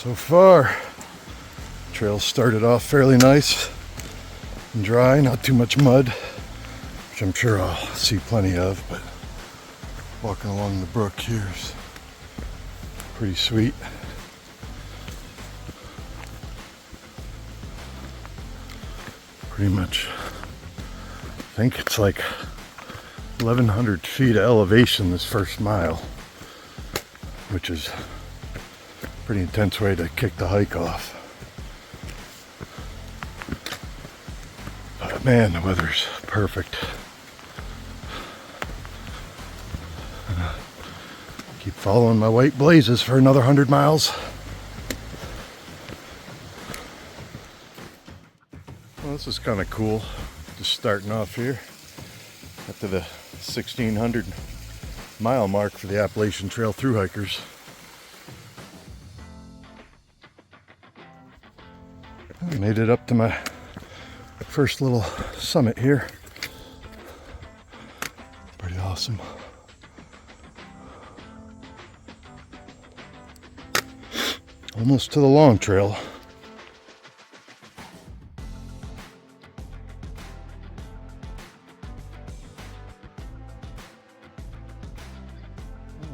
So far, trail started off fairly nice and dry, not too much mud, which I'm sure I'll see plenty of, but walking along the brook here is pretty sweet. Pretty much, I think it's like 1,100 feet of elevation this first mile, which is a pretty intense way to kick the hike off. But man, the weather's perfect. Keep following my white blazes for another 100 miles. Well, this is kind of cool, just starting off here up to the 1,600 mile mark for the Appalachian Trail thru hikers. I made it up to my first little summit here. Pretty awesome. Almost to the Long Trail.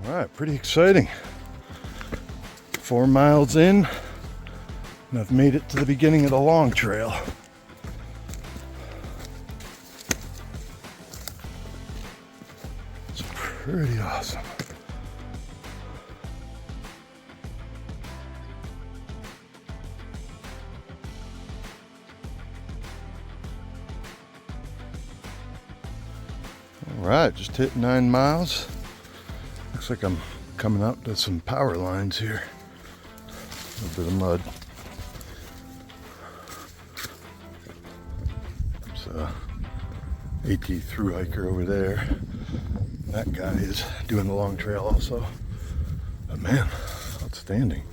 All right, pretty exciting. 4 miles in, and I've made it to the beginning of the Long Trail. It's pretty awesome. All right, just hit 9 miles. Looks like I'm coming up to some power lines here. A little bit of mud. There's a AT thru hiker over there. That guy is doing the Long Trail also. But man, outstanding.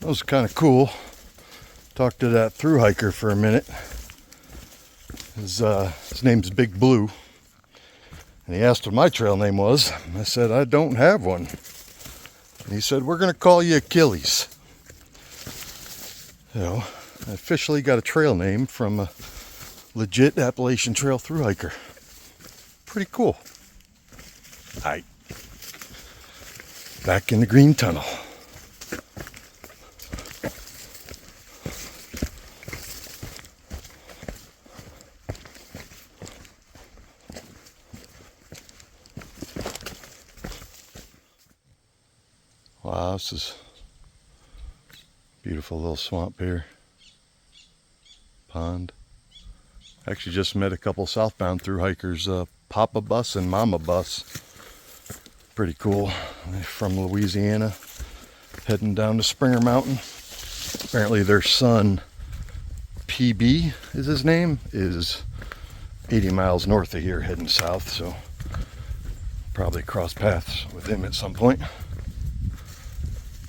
That was kind of cool. Talked to that thru hiker for a minute. His name's Big Blue. And he asked what my trail name was. I said, I don't have one. And he said, we're going to call you Achilles. You know, I officially got a trail name from a legit Appalachian Trail thru hiker. Pretty cool. All right. Back in the green tunnel. Wow, this is a beautiful little swamp here. Pond. Actually just met a couple southbound thru hikers, Papa Bus and Mama Bus. Pretty cool. They're from Louisiana, heading down to Springer Mountain. Apparently their son, PB is his name, is 80 miles north of here heading south, so probably cross paths with him at some point.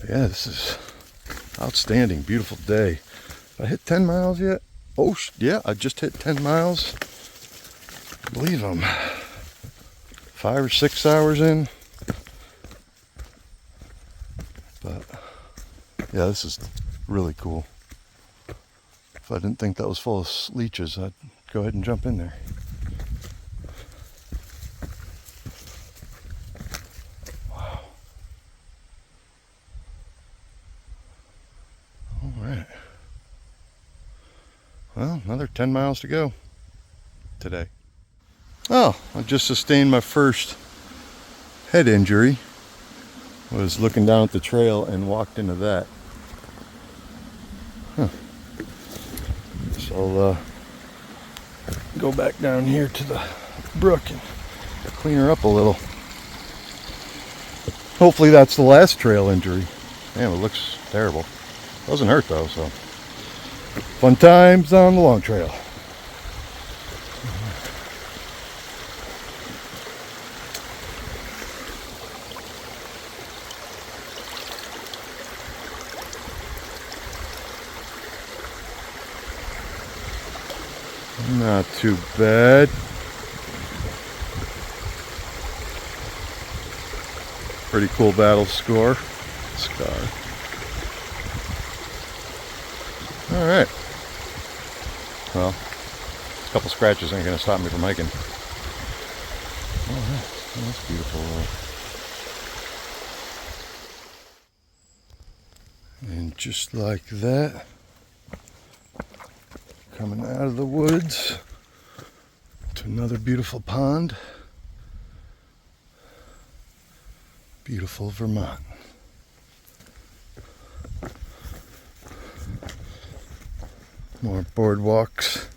Yeah, this is outstanding, beautiful day. Did I hit 10 miles yet? Oh, yeah, I just hit 10 miles. I believe I'm 5 or 6 hours in. But, yeah, this is really cool. If I didn't think that was full of leeches, I'd go ahead and jump in there. Well, another 10 miles to go today. Oh, I just sustained my first head injury. I was looking down at the trail and walked into that. Huh. So I'll go back down here to the brook and clean her up a little. Hopefully that's the last trail injury. Damn, it looks terrible. Doesn't hurt though, so. Fun times on the Long Trail. Not too bad. Pretty cool battle scar. Alright. Well, a couple scratches ain't gonna stop me from hiking. Alright, that's beautiful. And just like that, coming out of the woods to another beautiful pond. Beautiful Vermont. More boardwalks.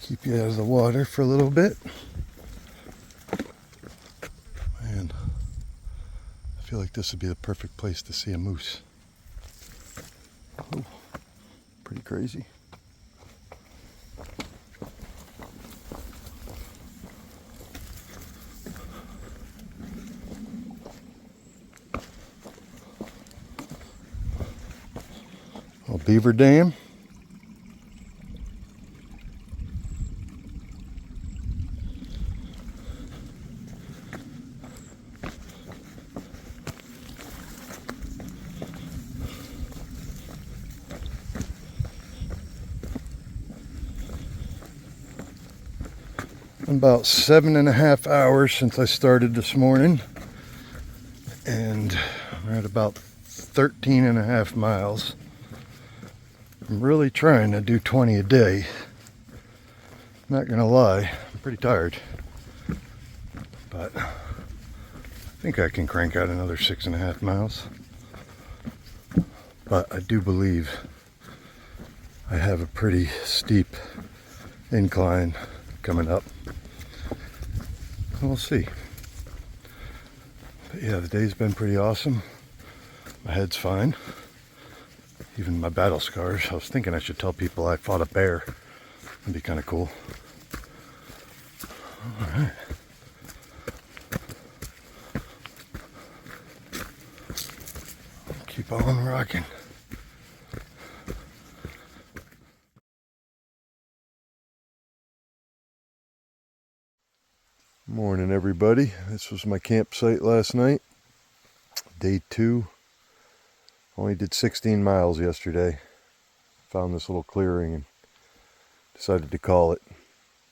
Keep you out of the water for a little bit. Man, I feel like this would be the perfect place to see a moose. Oh, pretty crazy. Oh, beaver dam. About 7.5 hours since I started this morning, and we're at about 13.5 miles. I'm really trying to do 20 a day. Not gonna lie, I'm pretty tired, but I think I can crank out another 6.5 miles. But I do believe I have a pretty steep incline coming up. We'll see. But yeah, the day's been pretty awesome. My head's fine. Even my battle scars. I was thinking I should tell people I fought a bear. That'd be kind of cool. Alright. Keep on rocking. Morning, everybody. This was my campsite last night. Day 2. Only did 16 miles yesterday. Found this little clearing and decided to call it.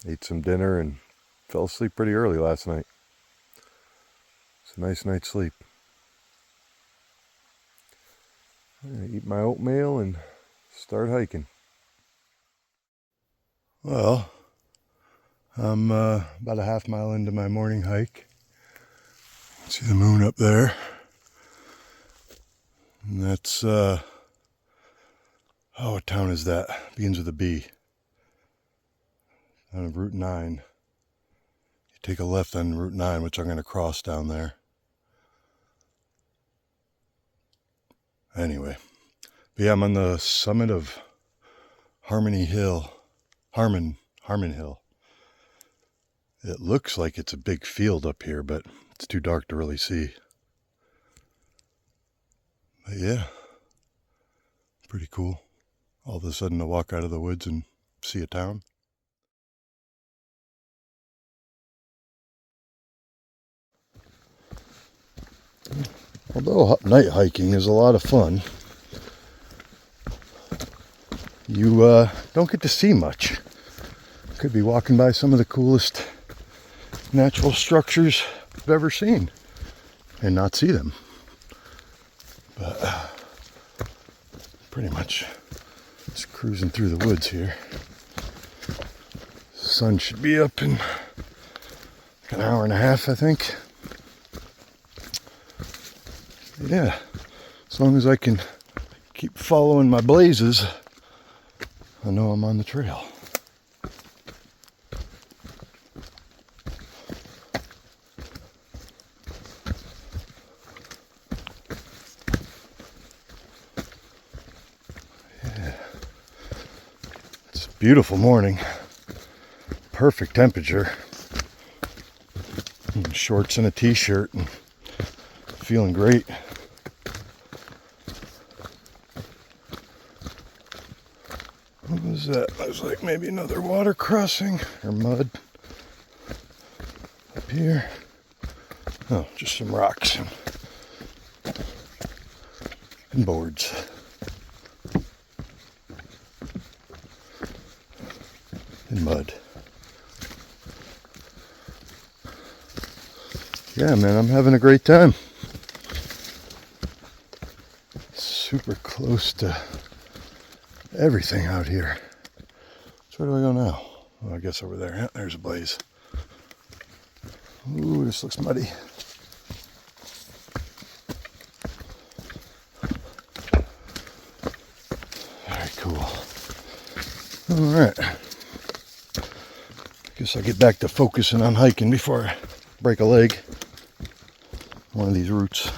Ate some dinner and fell asleep pretty early last night. It's a nice night's sleep. I'm gonna eat my oatmeal and start hiking. Well, I'm about a half mile into my morning hike. See the moon up there. And that's, oh, what town is that? Begins with a B. On Route 9. You take a left on Route 9, which I'm going to cross down there. Anyway. But yeah, I'm on the summit of Harmon Hill. It looks like it's a big field up here, but it's too dark to really see. But yeah, pretty cool. All of a sudden to walk out of the woods and see a town. Although night hiking is a lot of fun, you don't get to see much. Could be walking by some of the coolest natural structures I've ever seen and not see them. But pretty much just cruising through the woods here. The sun should be up in an hour and a half, I think. Yeah, as long as I can keep following my blazes, I know I'm on the trail. Yeah, it's a beautiful morning. Perfect temperature. Shorts and a t-shirt and feeling great. What was that? I was like maybe another water crossing or mud up here. Oh, just some rocks and boards. And mud. Yeah, man, I'm having a great time. Super close to everything out here. So where do I go now? Oh, I guess over there. Yeah, there's a blaze. Ooh, this looks muddy. Very cool. All right. Guess I'll get back to focusing on hiking before I break a leg. One of these roots.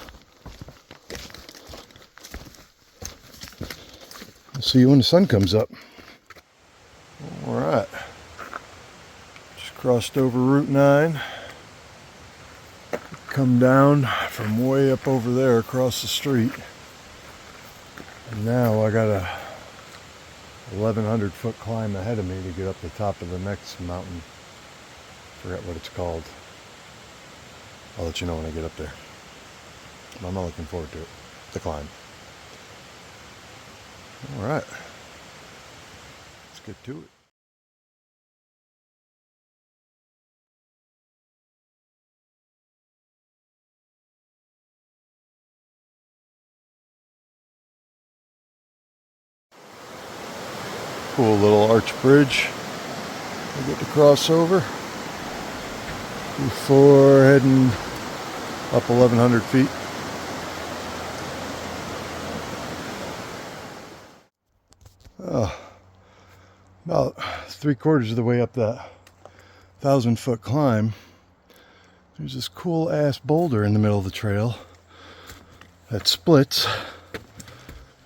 I'll see you when the sun comes up. All right. Just crossed over Route 9. Come down from way up over there across the street. And now I got a 1,100 foot climb ahead of me to get up the top of the next mountain. Forgot what it's called. I'll let you know when I get up there. I'm not looking forward to it. The climb. All right. Let's get to it. Cool little arch bridge I get to cross over before heading up 1,100 feet. About 3/4 of the way up that 1,000 foot climb, there's this cool ass boulder in the middle of the trail that splits.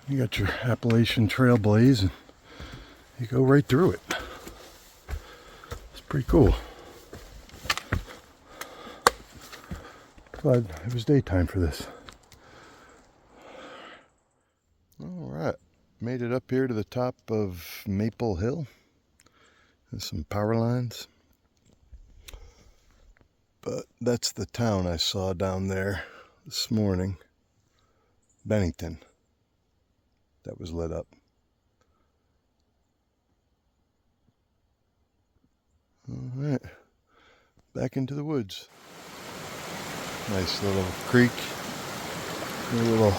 You got your Appalachian Trail blaze and you go right through it. It's pretty cool. But it was daytime for this. All right, made it up here to the top of Maple Hill. There's some power lines. But that's the town I saw down there this morning. Bennington. That was lit up. All right, back into the woods. Nice little creek, a little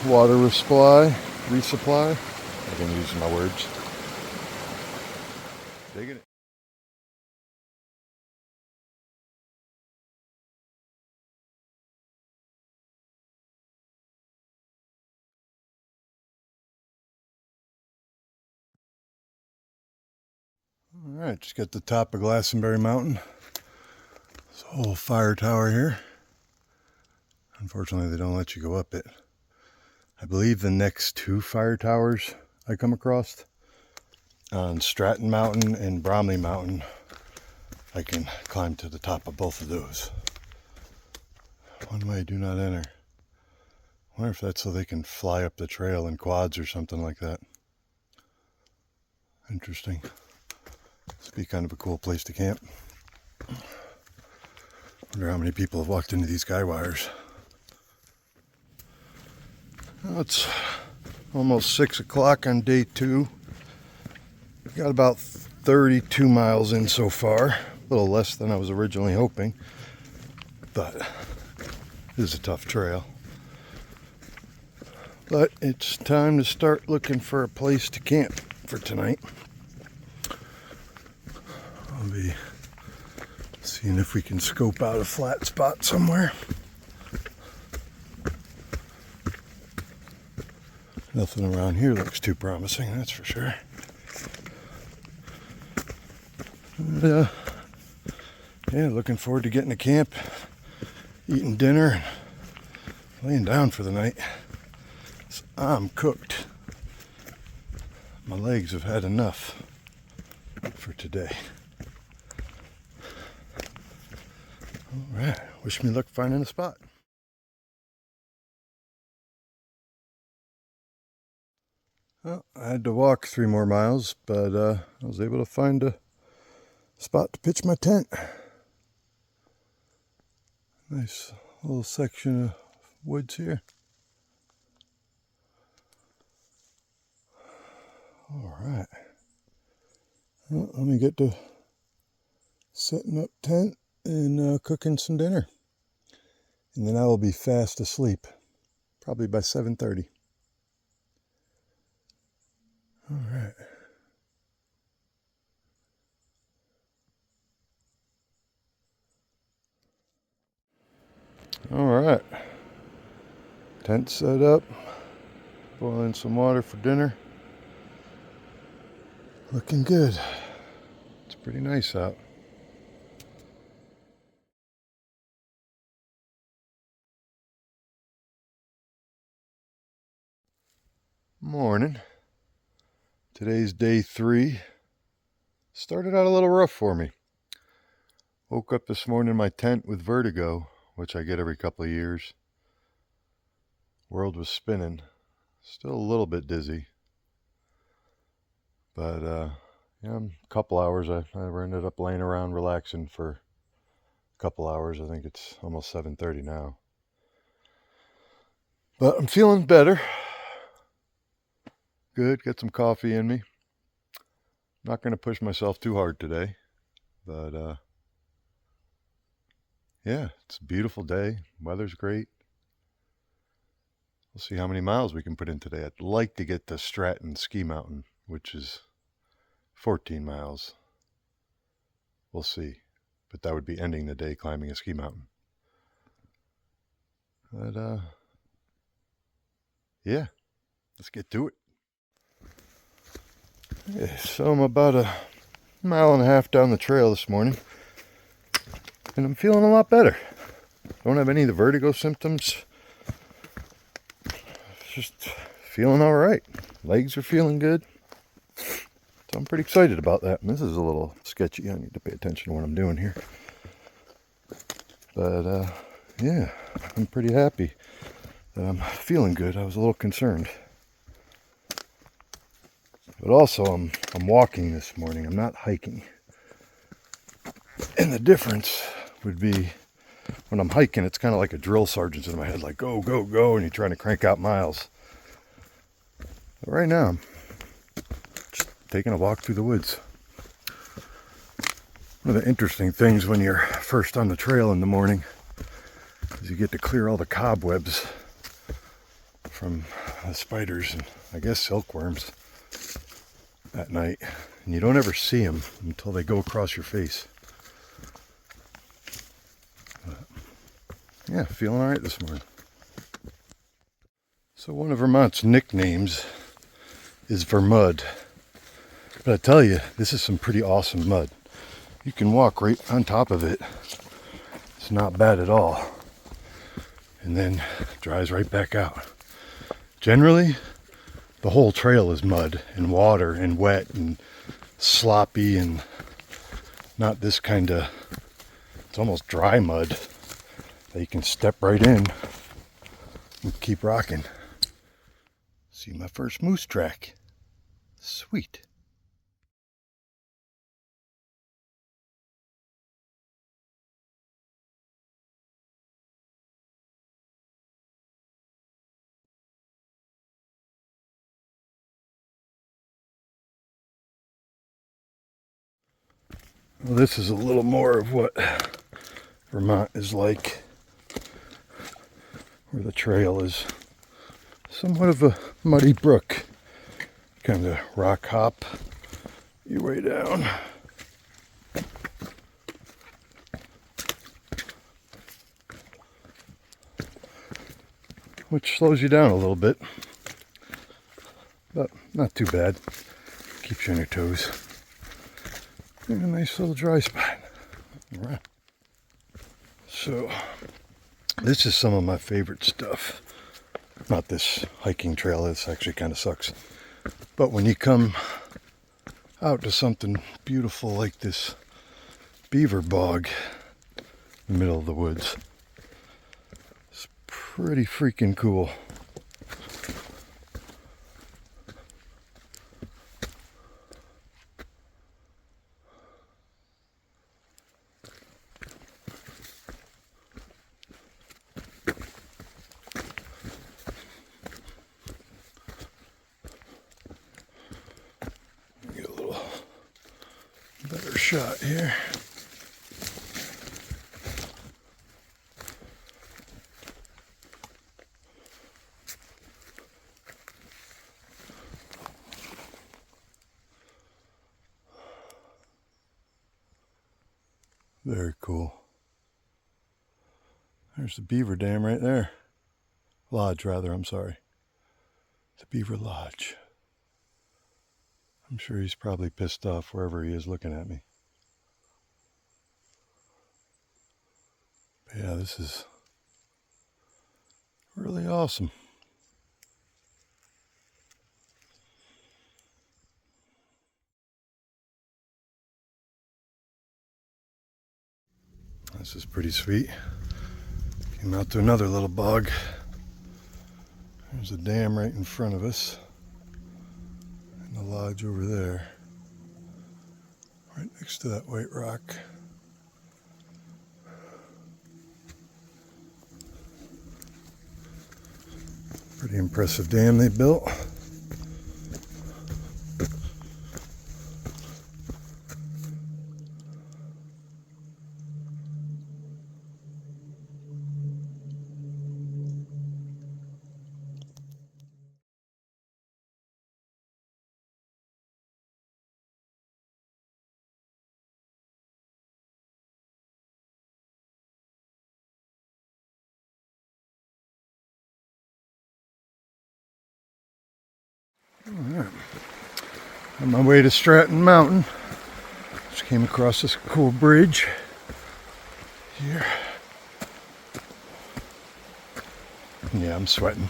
water resupply. I can use my words. Digging it. All right, just got the top of Glastonbury Mountain. This whole fire tower here. Unfortunately, they don't let you go up it. I believe the next two fire towers I come across on Stratton Mountain and Bromley Mountain, I can climb to the top of both of those. One way, do not enter. I wonder if that's so they can fly up the trail in quads or something like that. Interesting. This would be kind of a cool place to camp. Wonder how many people have walked into these guy wires. Well, it's almost 6 o'clock on day 2. Got about 32 miles in so far. A little less than I was originally hoping. But it is a tough trail. But it's time to start looking for a place to camp for tonight. I'll be seeing if we can scope out a flat spot somewhere. Nothing around here looks too promising, that's for sure. And, yeah, looking forward to getting to camp, eating dinner, and laying down for the night. So I'm cooked. My legs have had enough for today. All right, wish me luck finding a spot. Well, I had to walk 3 more miles, but I was able to find a spot to pitch my tent. Nice little section of woods here. All right. Well, let me get to setting up tent and cooking some dinner. And then I will be fast asleep, probably by 7:30. All right. All right. Tent set up. Boiling some water for dinner. Looking good. It's pretty nice out. Morning. Today's day 3. Started out a little rough for me. Woke up this morning in my tent with vertigo, which I get every couple of years. World was spinning. Still a little bit dizzy. But yeah, a couple hours. I ended up laying around relaxing for a couple hours. I think it's almost 7:30 now. But I'm feeling better. Good. Got some coffee in me. Not going to push myself too hard today. But yeah, it's a beautiful day. Weather's great. We'll see how many miles we can put in today. I'd like to get to Stratton Ski Mountain, which is 14 miles. We'll see. But that would be ending the day climbing a ski mountain. But yeah, let's get to it. Yeah, so I'm about a mile and a half down the trail this morning, and I'm feeling a lot better. Don't have any of the vertigo symptoms. Just feeling all right. Legs are feeling good. So I'm pretty excited about that. And this is a little sketchy. I need to pay attention to what I'm doing here. But yeah, I'm pretty happy that I'm feeling good. I was a little concerned. But also I'm walking this morning. I'm not hiking. And the difference would be when I'm hiking, it's kind of like a drill sergeant's in my head, like go, go, go, and you're trying to crank out miles. But right now, I'm just taking a walk through the woods. One of the interesting things when you're first on the trail in the morning is you get to clear all the cobwebs from the spiders and I guess silkworms at night. And you don't ever see them until they go across your face. But yeah, feeling all right this morning. So one of Vermont's nicknames is Vermud. But I tell you, this is some pretty awesome mud. You can walk right on top of it. It's not bad at all. And then it dries right back out. Generally, the whole trail is mud and water and wet and sloppy and not this kind of, it's almost dry mud that you can step right in and keep rocking. See my first moose track. Sweet. Well, this is a little more of what Vermont is like, where the trail is somewhat of a muddy brook. Kind of rock hop your way down. Which slows you down a little bit, but not too bad. Keeps you on your toes. And a nice little dry spot. All right. So, this is some of my favorite stuff. Not this hiking trail, this actually kind of sucks. But when you come out to something beautiful like this beaver bog in the middle of the woods, it's pretty freaking cool. shot here. Very cool. There's the beaver dam right there. Lodge, rather, I'm sorry. The beaver lodge. I'm sure he's probably pissed off wherever he is looking at me. But yeah, this is really awesome. This is pretty sweet. Came out to another little bog. There's a dam right in front of us. And the lodge over there. Right next to that white rock. Pretty impressive dam they built. Alright. On my way to Stratton Mountain. Just came across this cool bridge here. Yeah, I'm sweating.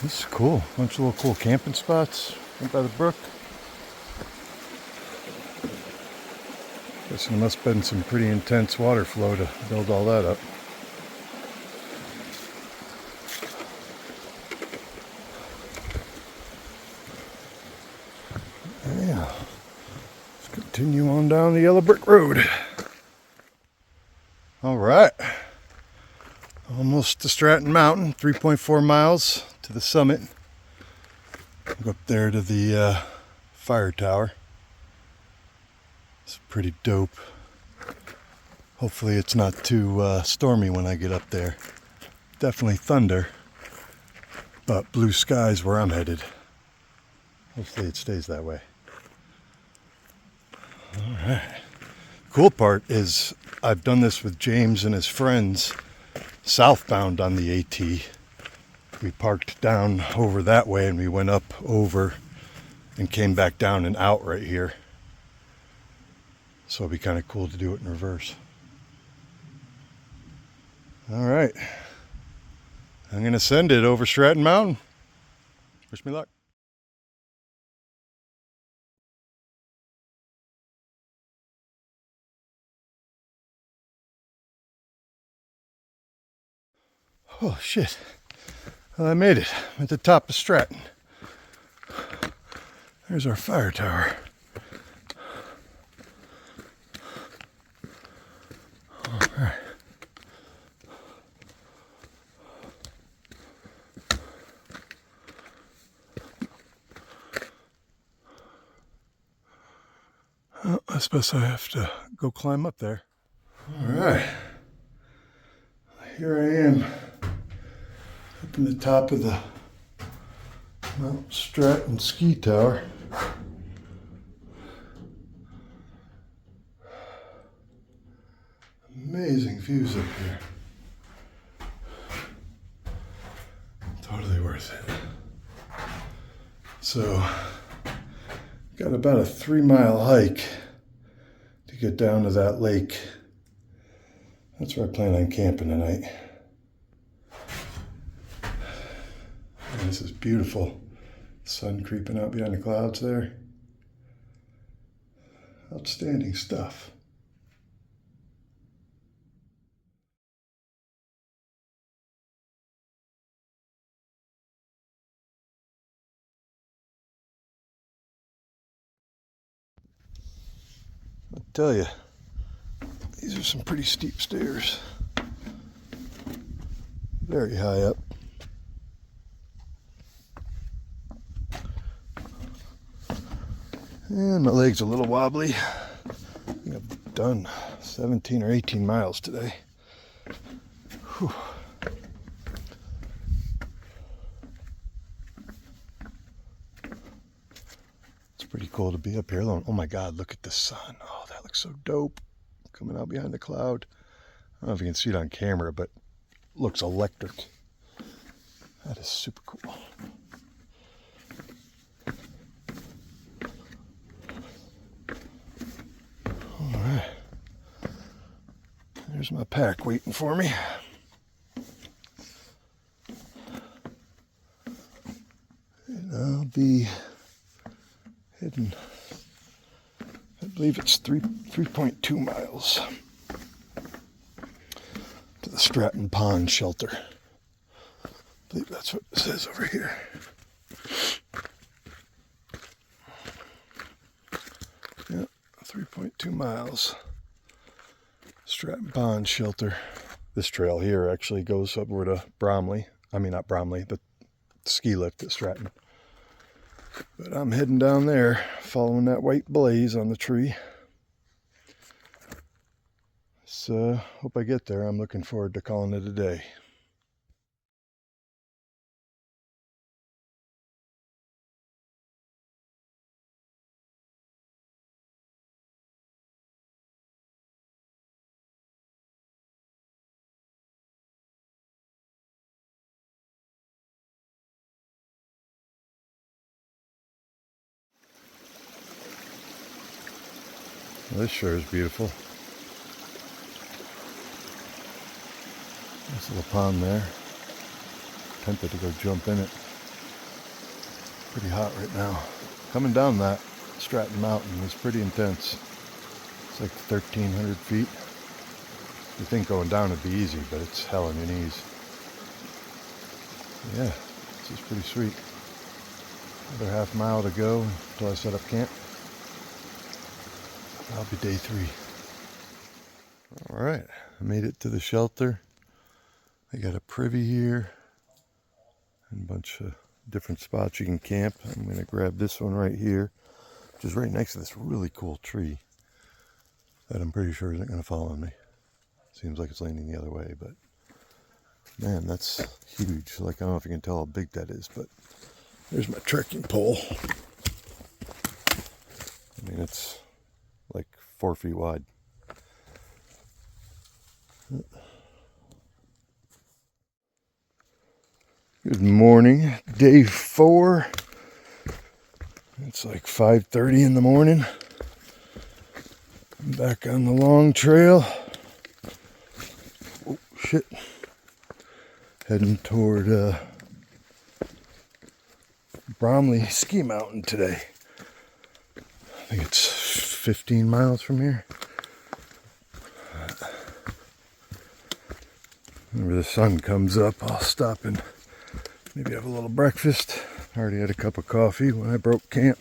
This is cool. Bunch of little cool camping spots right by the brook. Guess there must have been some pretty intense water flow to build all that up. Yeah. Let's continue on down the yellow brick road. All right. Almost to Stratton Mountain, 3.4 miles to the summit. Go up there to the fire tower. It's pretty dope. Hopefully it's not too stormy when I get up there. Definitely thunder, but blue skies where I'm headed. Hopefully it stays that way. All right. Cool part is I've done this with James and his friends southbound on the AT. We parked down over that way and we went up over and came back down and out right here. So it'd be kind of cool to do it in reverse. All right. I'm going to send it over Stratton Mountain. Wish me luck. Oh, shit. Well, I made it. I'm at the top of Stratton. There's our fire tower. All right. Well, I suppose I have to go climb up there. All right. Here I am up in the top of the Mount Stratton ski tower. Amazing views up here. Totally worth it. So, got about a 3-mile hike to get down to that lake. That's where I plan on camping tonight. And this is beautiful. Sun creeping out behind the clouds there. Outstanding stuff. I tell you, these are some pretty steep stairs. Very high up. And my leg's a little wobbly. I think I've done 17 or 18 miles today. Whew. It's pretty cool to be up here alone. Oh my God, look at the sun. Oh, that looks so dope. Coming out behind the cloud. I don't know if you can see it on camera, but it looks electric. That is super cool. All right. There's my pack waiting for me. And I'll be heading, I believe it's 3.2 miles to the Stratton Pond shelter. I believe that's what it says over here. Yeah, 3.2 miles. Stratton Pond shelter. This trail here actually goes upward to Bromley. I mean, not Bromley, the ski lift at Stratton. But I'm heading down there, following that white blaze on the tree. So, hope I get there. I'm looking forward to calling it a day. Well, this sure is beautiful. Nice little pond there. Tempted to go jump in it. Pretty hot right now. Coming down that Stratton Mountain is pretty intense. It's like 1,300 feet. You think going down would be easy, but it's hell on your knees. Yeah, this is pretty sweet. Another half mile to go until I set up camp. That'll be day 3. All right, I made it to the shelter. I got a privy here and a bunch of different spots you can camp. I'm going to grab this one right here, which is right next to this really cool tree that I'm pretty sure isn't going to fall on me. Seems like it's leaning the other way, but man, that's huge. Like, I don't know if you can tell how big that is, but there's my trekking pole. I mean, it's like 4 feet wide. Good morning, day 4. It's like 5:30 in the morning. I'm back on the long trail. Oh shit. Heading toward Bromley Ski Mountain today. I think it's 15 miles from here. Whenever the sun comes up, I'll stop and maybe have a little breakfast. I already had a cup of coffee when I broke camp.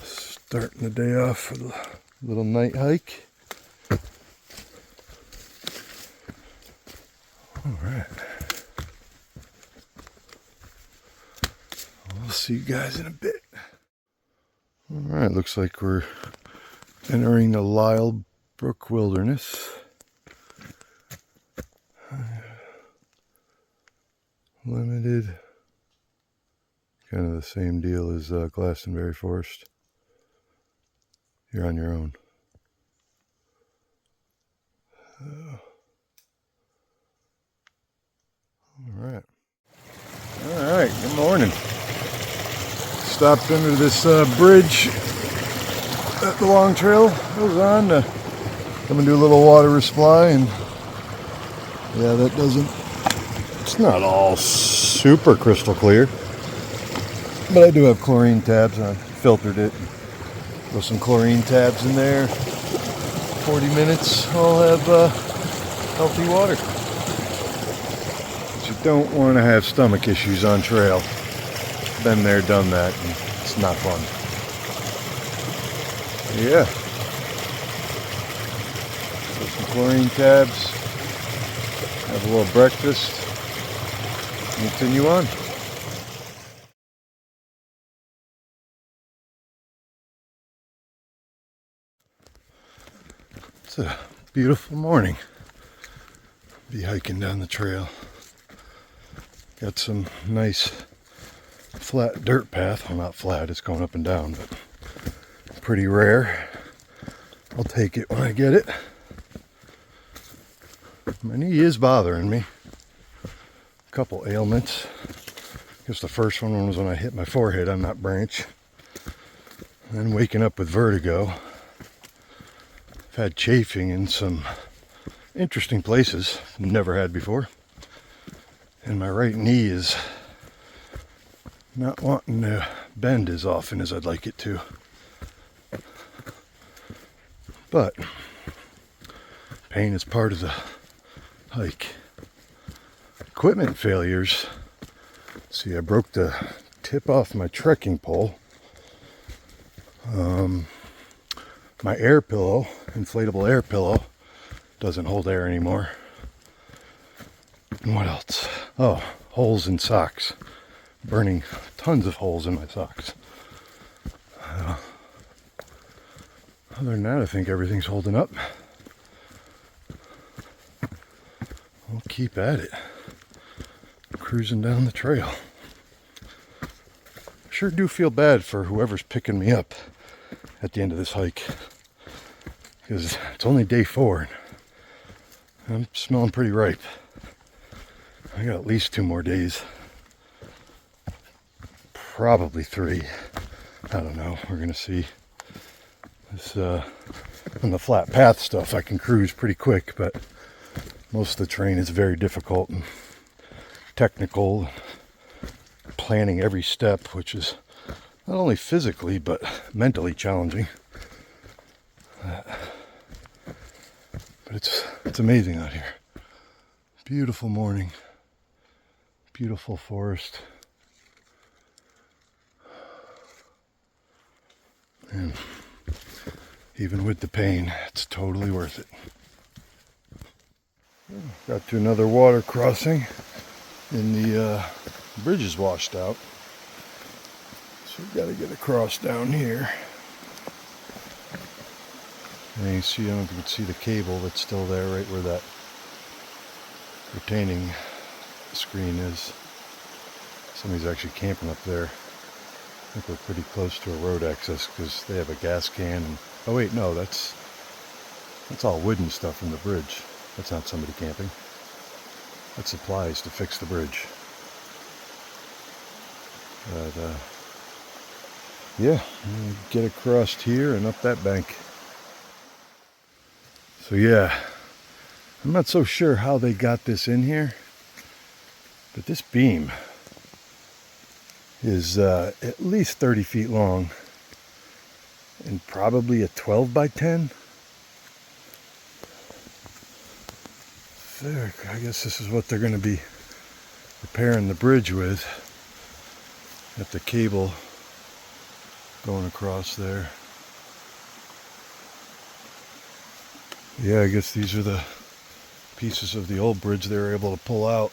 Starting the day off with a little night hike. All right. I'll see you guys in a bit. All right, looks like we're entering the Lyle Brook Wilderness. Limited. Kind of the same deal as Glastonbury Forest. You're on your own. All right, good morning. Stopped under this bridge that the long trail goes on to come and do a little water resupply, and yeah, that doesn't, it's not all super crystal clear, but I do have chlorine tabs. I filtered it, throw some chlorine tabs in there. 40 minutes, I'll have healthy water. But you don't want to have stomach issues on trail. Been there, done that, and it's not fun. Yeah. So some chlorine tabs, have a little breakfast, continue on. It's a beautiful morning. Be hiking down the trail. Got some nice flat dirt path. Well, not flat, it's going up and down, but pretty rare. I'll take it when I get it. My knee is bothering me. A couple ailments. I guess the first one was when I hit my forehead on that branch. And then waking up with vertigo. I've had chafing in some interesting places never had before. And my right knee is not wanting to bend as often as I'd like it to. But pain is part of the hike. Equipment failures. See, I broke the tip off my trekking pole. My air pillow, inflatable air pillow, doesn't hold air anymore. And what else? Oh, holes in socks. Burning tons of holes in my socks. Other than that, I think everything's holding up. We'll keep at it. Cruising down the trail. Sure do feel bad for whoever's picking me up at the end of this hike. Because it's only day 4. And I'm smelling pretty ripe. I got at least 2 more days. Probably 3. I don't know. We're going to see. This, on the flat path stuff, I can cruise pretty quick, but most of the terrain is very difficult and technical. Planning every step, which is not only physically, but mentally challenging. But it's amazing out here. Beautiful morning. Beautiful forest. And even with the pain, it's totally worth it. Got to another water crossing, and the bridge is washed out. So we've got to get across down here. And you see, I don't know if you can see the cable that's still there right where that retaining screen is. Somebody's actually camping up there. I think we're pretty close to a road access because they have a gas can and oh wait, no, that's all wooden stuff from the bridge. That's not somebody camping. That's supplies to fix the bridge. But yeah, get across here and up that bank. So yeah, I'm not so sure how they got this in here, but this beam is at least 30 feet long and probably a 12 by 10. There, I guess this is what they're going to be repairing the bridge with. Got the cable going across there. Yeah, I guess these are the pieces of the old bridge they were able to pull out,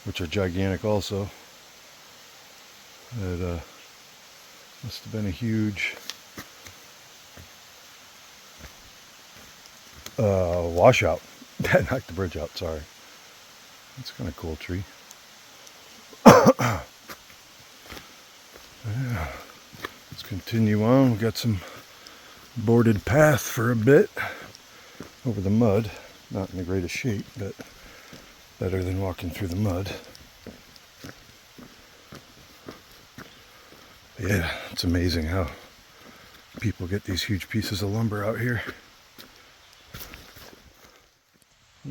which are gigantic also. It must have been a huge washout. That knocked the bridge out, sorry. That's kind of a cool tree. Yeah. Let's continue on. We got some boarded path for a bit over the mud. Not in the greatest shape, but better than walking through the mud. Yeah, it's amazing how people get these huge pieces of lumber out here.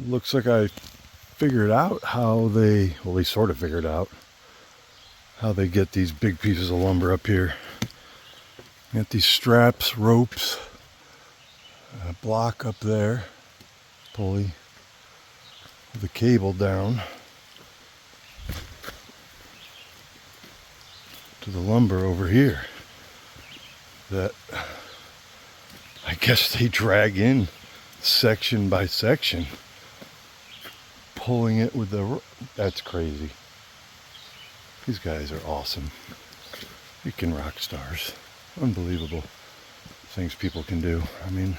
Looks like I figured out how they, well, they sort of figured out how they get these big pieces of lumber up here. Got these straps, ropes, a block up there, pulley, with a cable down to the lumber over here that I guess they drag in section by section, pulling it with the that's crazy. These guys are awesome. Freaking rock stars. Unbelievable things people can do. I mean,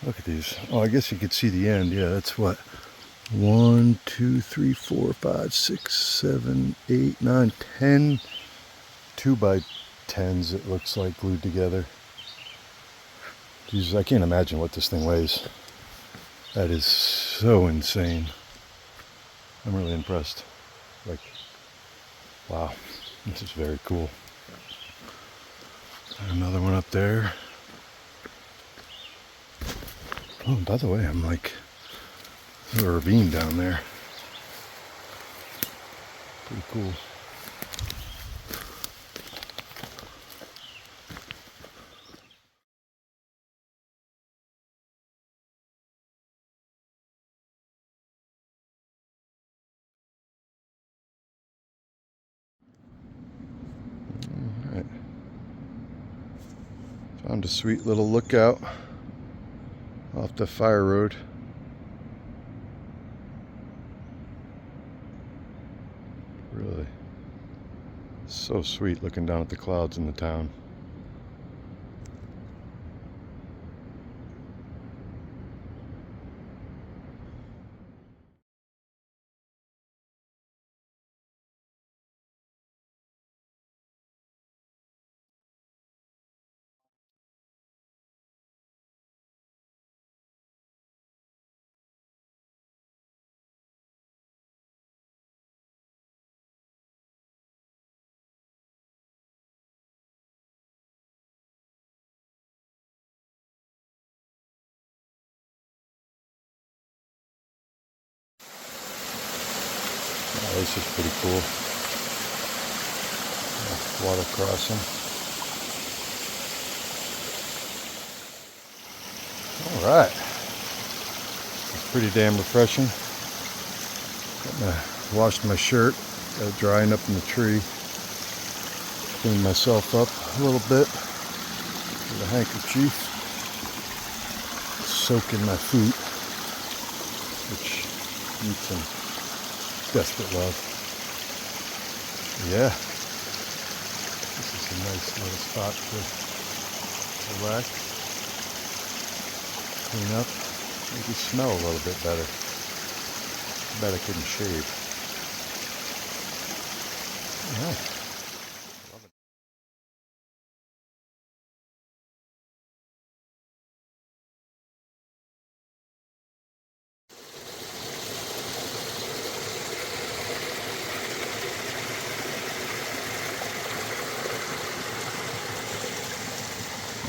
Look at these. Oh, I guess you could see the end. Yeah, that's what? 1, 2, 3, 4, 5, 6, 7, 8, 9, 10 2x10s, it looks like, glued together. Jesus, I can't imagine what this thing weighs. That is so insane. I'm really impressed. Like, wow, this is very cool. Another one up there. Oh, by the way, I'm like, there's a ravine down there. Pretty cool. All right. Found a sweet little lookout off the fire road. Really so sweet looking down at the clouds in the town. Oh, this is pretty cool. Water crossing. All right. It's pretty damn refreshing. Washed my shirt, got it drying up in the tree. Cleaned myself up a little bit with a handkerchief. Soaking my feet, which needs some desperate love. Yeah, this is a nice little spot to relax, clean up, maybe smell a little bit better. Too bad I couldn't shave. Yeah. Love it.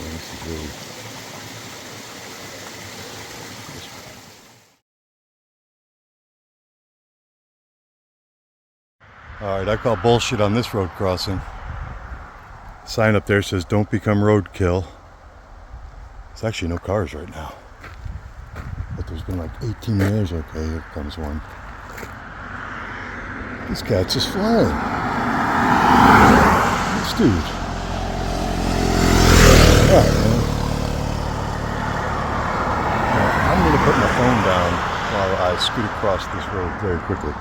Yeah, this is really. Alright, I call bullshit on this road crossing. Sign up there says don't become roadkill. There's actually no cars right now. But there's been like 18 years. Okay, here comes one. This cat's just flying. This dude. Alright, man. I'm going to put my phone down while I scoot across this road very quickly.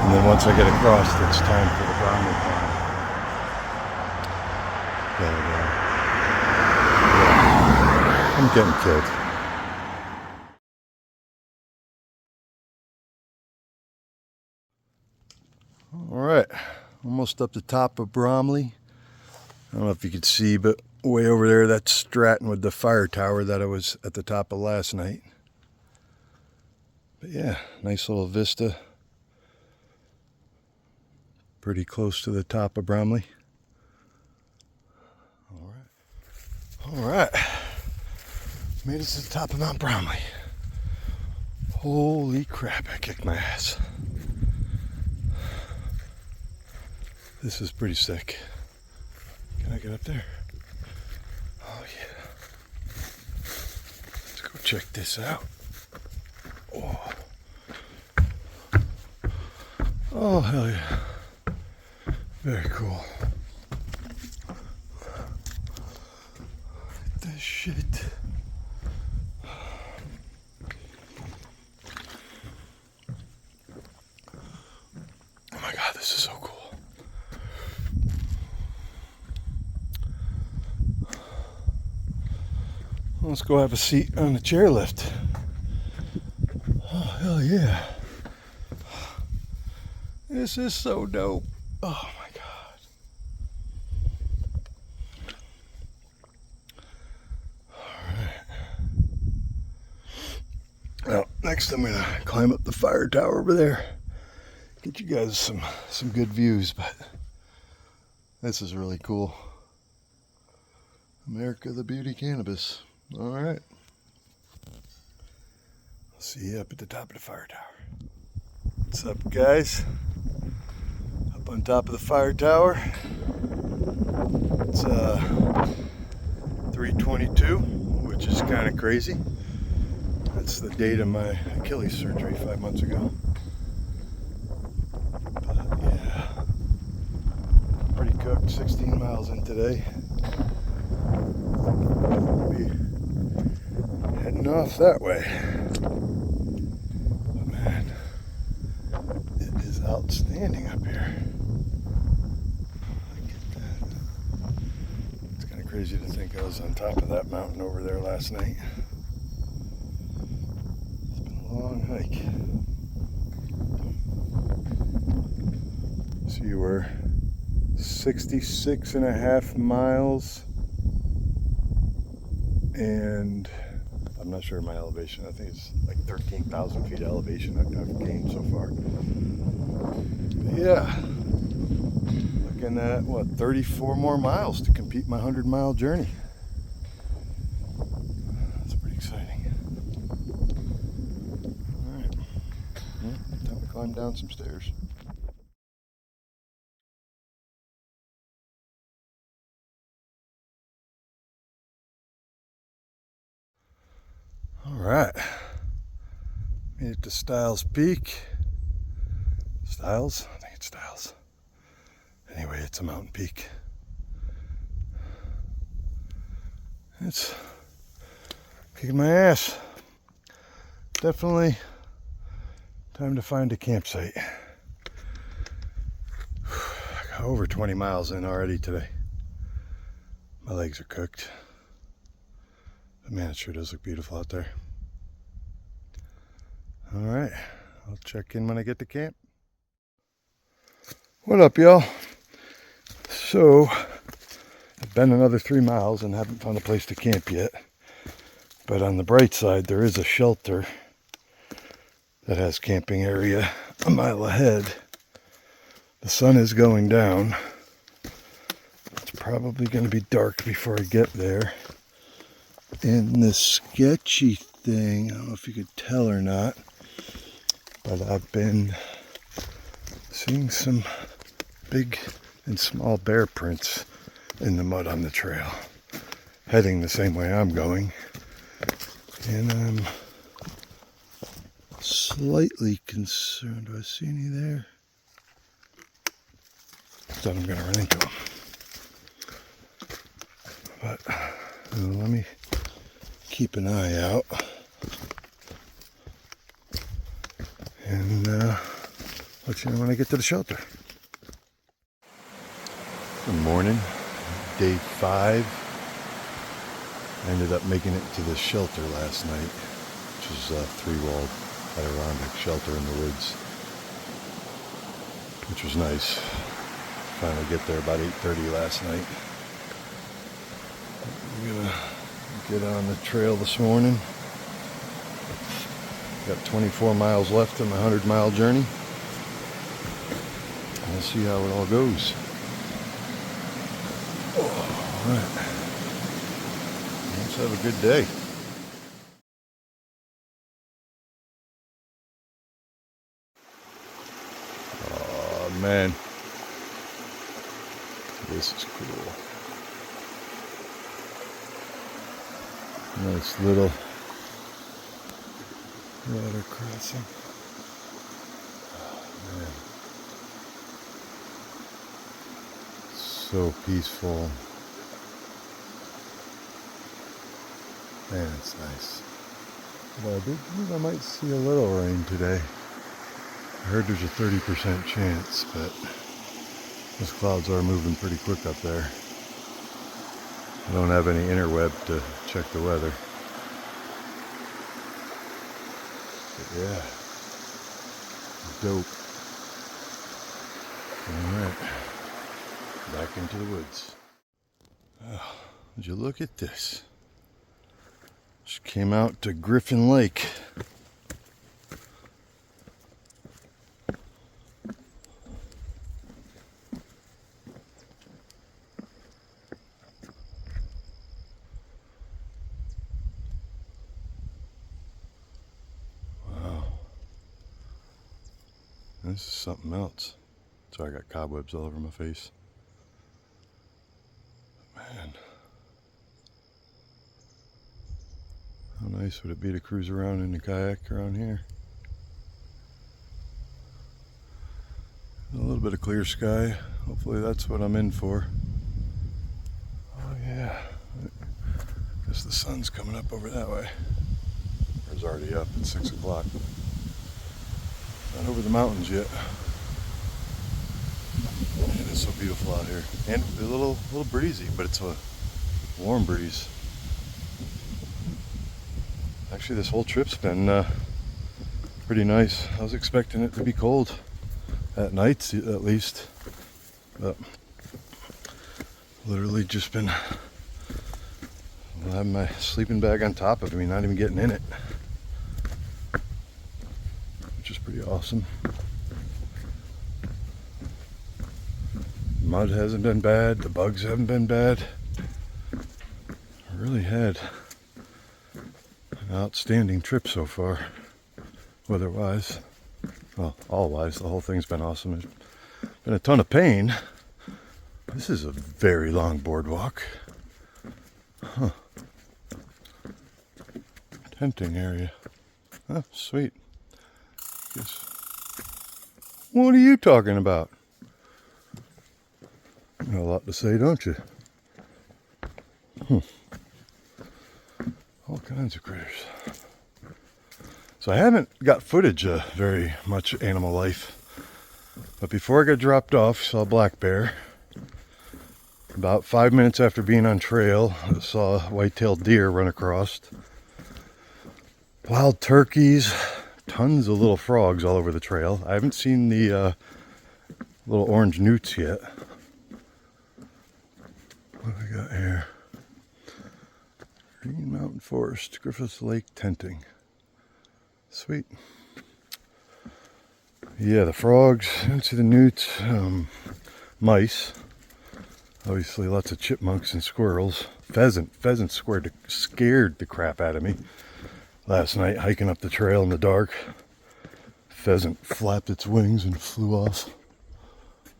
And then once I get across, it's time for the Bromley climb. Yeah, I'm getting killed. All right, almost up the top of Bromley. I don't know if you could see, but way over there, that's Stratton with the fire tower that I was at the top of last night. But yeah, nice little vista. Pretty close to the top of Bromley. All right. Made it to the top of Mount Bromley. Holy crap, I kicked my ass. This is pretty sick. Can I get up there? Oh yeah. Let's go check this out. Oh, oh hell yeah. Very cool. Look at this shit. Oh my god, this is so cool. Let's go have a seat on the chairlift. Oh, hell yeah. This is so dope. Oh my God. Alright. Well, next I'm gonna climb up the fire tower over there. Get you guys some good views, but this is really cool. America the Beauty Cannabis. Alright. See you up at the top of the fire tower. What's up, guys? Up on top of the fire tower. It's 3:22, which is kind of crazy. That's the date of my Achilles surgery 5 months ago. But yeah, pretty cooked. 16 miles in today. We'll be heading off that way. But man, it is outstanding up here. Look at that. It's kind of crazy to think I was on top of that mountain over there last night. It's been a long hike. So you were 66.5 miles, and I'm not sure my elevation. I think it's like 13,000 feet elevation I've gained so far. But yeah, looking at what, 34 more miles to complete my 100-mile journey. That's pretty exciting. All right, well, time to climb down some stairs. All right, made it to Styles Peak. Styles? I think it's Styles. Anyway, it's a mountain peak. It's kicking my ass. Definitely time to find a campsite. I got over 20 miles in already today. My legs are cooked. But man, it sure does look beautiful out there. All right, I'll check in when I get to camp. What up, y'all? So, I've been another 3 miles and haven't found a place to camp yet. But on the bright side, there is a shelter that has camping area a mile ahead. The sun is going down. It's probably going to be dark before I get there. And this sketchy thing, I don't know if you could tell or not, but I've been seeing some big and small bear prints in the mud on the trail, heading the same way I'm going. And I'm slightly concerned. Do I see any there? Thought I'm going to run into them. But let me keep an eye out. And let you know when I get to the shelter. Good morning. Day 5. I ended up making it to the shelter last night, which is a 3-walled Adirondack shelter in the woods, which was nice. Finally get there about 8:30 last night. I'm gonna get on the trail this morning. Got 24 miles left in my 100-mile journey. We'll see how it all goes. All right. Let's have a good day. Oh man, this is cool. Nice little water crossing. Oh, man. So peaceful. Man, it's nice. But I did believe I might see a little rain today. I heard there's a 30% chance, but those clouds are moving pretty quick up there. I don't have any interweb to check the weather. Yeah, dope. Alright, back into the woods. Oh, would you look at this? Just came out to Griffin Lake. Wow. This is something else. Sorry, I got cobwebs all over my face. Man. How nice would it be to cruise around in a kayak around here? A little bit of clear sky. Hopefully that's what I'm in for. Oh yeah. I guess the sun's coming up over that way. It's already up at 6 o'clock. Not over the mountains yet. It is so beautiful out here. And a little breezy, but it's a warm breeze. Actually, this whole trip's been pretty nice. I was expecting it to be cold at nights, at least. But literally just been having my sleeping bag on top of me, not even getting in it. Which is pretty awesome. Mud hasn't been bad, the bugs haven't been bad. I really had an outstanding trip so far, weather-wise. Well, all-wise, the whole thing's been awesome. There's been a ton of pain. This is a very long boardwalk. Huh. Tenting area. Huh, sweet. Guess. What are you talking about? You got a lot to say, don't you? All kinds of critters. So I haven't got footage of very much animal life. But before I got dropped off, saw a black bear. About 5 minutes after being on trail, I saw a white-tailed deer run across. Wild turkeys, tons of little frogs all over the trail. I haven't seen the little orange newts yet. What do we got here? Green Mountain Forest, Griffith Lake tenting. Sweet. Yeah, the frogs, I didn't see the newts, mice. Obviously lots of chipmunks and squirrels. Pheasant scared the crap out of me last night hiking up the trail in the dark. Pheasant flapped its wings and flew off.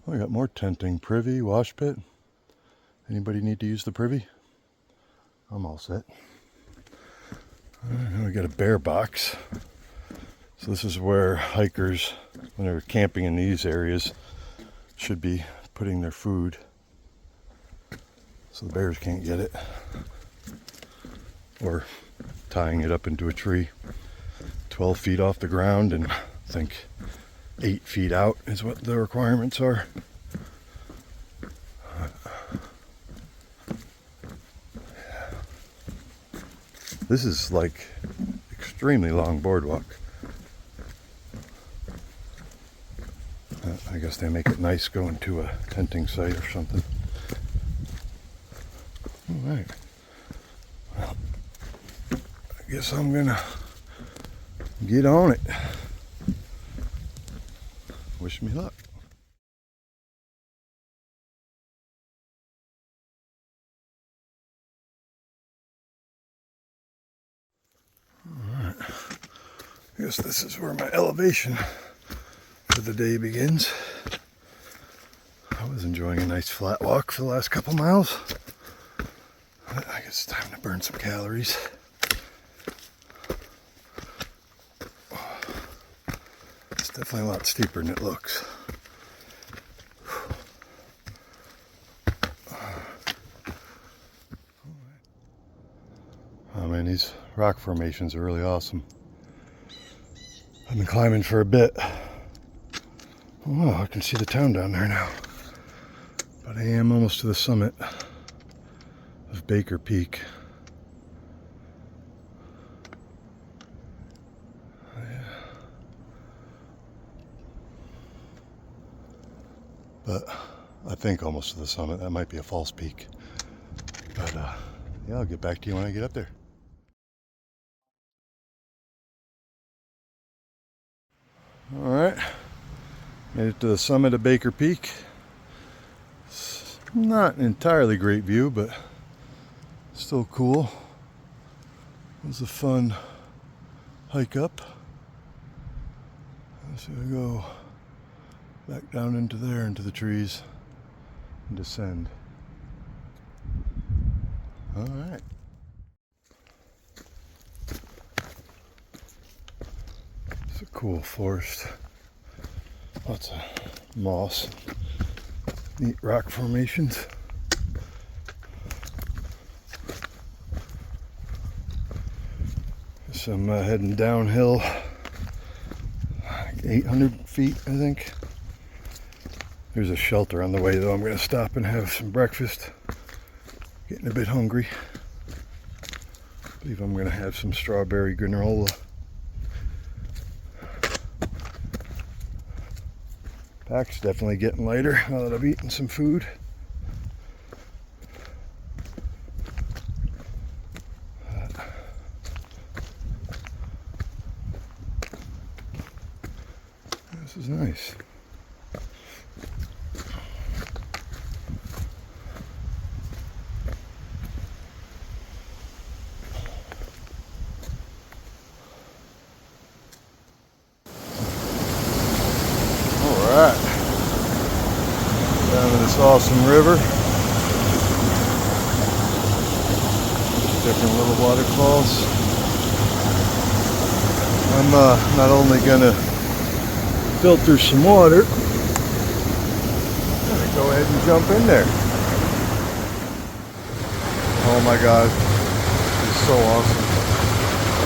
Oh, I got more tenting. Privy, wash pit. Anybody need to use the privy? I'm all set. Alright, now we got a bear box. So this is where hikers, when they're camping in these areas, should be putting their food so the bears can't get it. Or tying it up into a tree 12 feet off the ground, and I think 8 feet out is what the requirements are. This is like extremely long boardwalk. I guess they make it nice going to a tenting site or something. All right. Well, I guess I'm gonna get on it. Wish me luck. All right. I guess this is where my elevation for the day begins. I was enjoying a nice flat walk for the last couple miles. I guess it's time to burn some calories. It's definitely a lot steeper than it looks. Oh man, these rock formations are really awesome. I've been climbing for a bit. Oh, I can see the town down there now. But I am almost to the summit of Baker Peak. Yeah. but I think almost to the summit. That might be a false peak. But yeah, I'll get back to you when I get up there. All right, made it to the summit of Baker Peak. It's not an entirely great view, but still cool. It was a fun hike up. So we go back down into there, into the trees, and descend. All right. It's a cool forest. Lots of moss, neat rock formations. So I'm heading downhill, 800 feet, I think. There's a shelter on the way, though. I'm going to stop and have some breakfast. Getting a bit hungry. I believe I'm going to have some strawberry granola. Pack's definitely getting lighter now that I've eaten some food. This is nice. Alright, down to this awesome river. Different little waterfalls. I'm not only gonna filter some water, I'm gonna go ahead and jump in there. Oh my god, it's so awesome.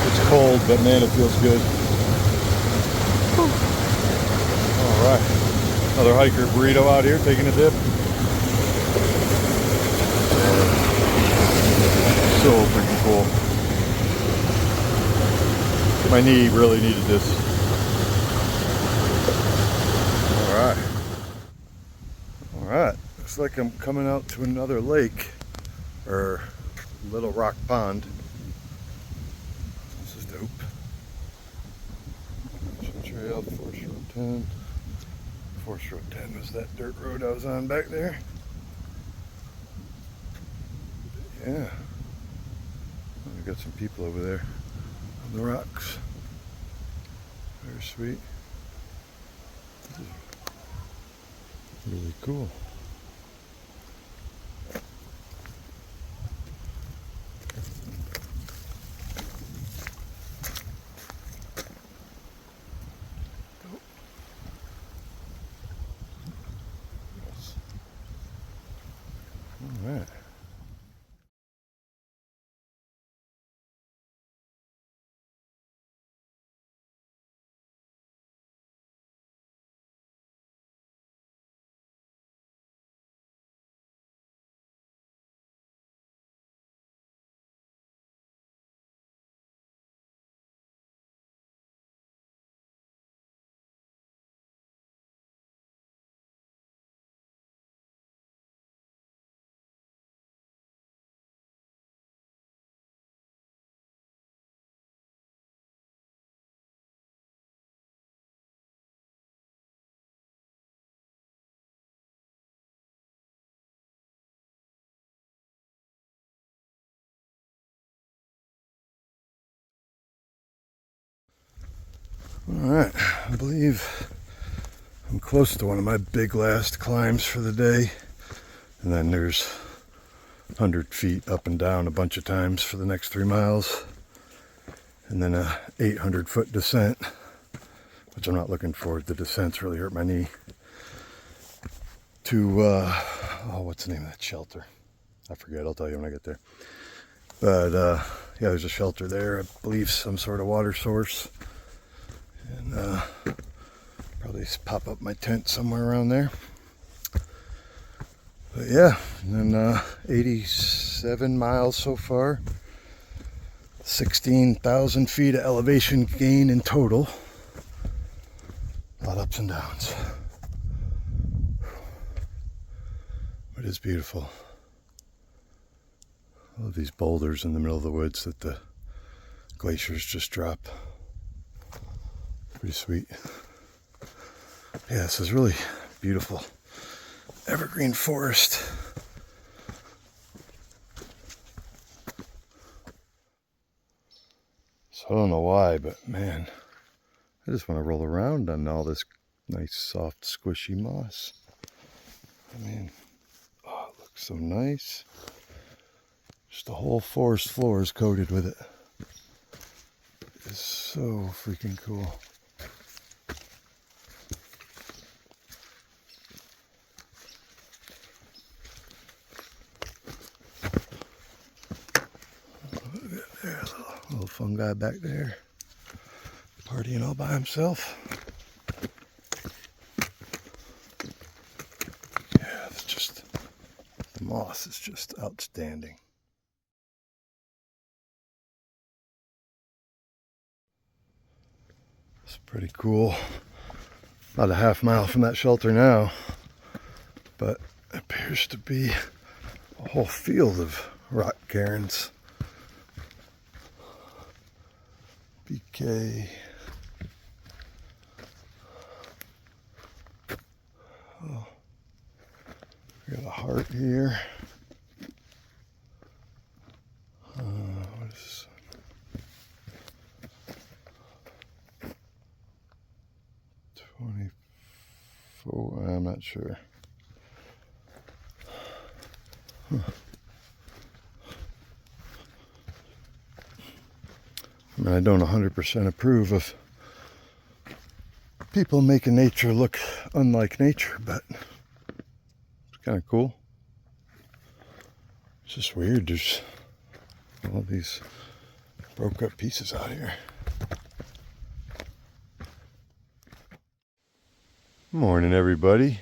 It's cold, but man, it feels good. Alright, another hiker burrito out here taking a dip. So freaking cool. My knee really needed this. Alright, looks like I'm coming out to another lake, or Little Rock Pond. This is dope. Trail, Forest Road 10. Forest Road 10 was that dirt road I was on back there. Yeah. We got some people over there on the rocks. Very sweet. Really cool. All right. Alright, I believe I'm close to one of my big last climbs for the day. And then there's 100 feet up and down a bunch of times for the next 3 miles. And then a 800-foot descent, which I'm not looking for. The descents really hurt my knee. To, oh, what's the name of that shelter? I forget, I'll tell you when I get there. But, yeah, there's a shelter there. I believe some sort of water source. And probably pop up my tent somewhere around there. But yeah, and then 87 miles so far. 16,000 feet of elevation gain in total. A lot of ups and downs. It is beautiful. I love these boulders in the middle of the woods that the glaciers just drop. Pretty sweet. Yeah, this is really beautiful evergreen forest. So I don't know why, but man, I just want to roll around on all this nice, soft, squishy moss. I mean, oh, it looks so nice. Just the whole forest floor is coated with it. It's so freaking cool. Look at there, little fungi back there, partying all by himself. Yeah, it's just, the moss is just outstanding. It's pretty cool. About a half mile from that shelter now, but it appears to be a whole field of rock cairns. BK. Oh, we got a heart here. What is this? 24, I'm not sure. Huh. I mean, I don't 100% approve of people making nature look unlike nature, but it's kind of cool. It's just weird. There's all these broke up pieces out here. Morning, everybody.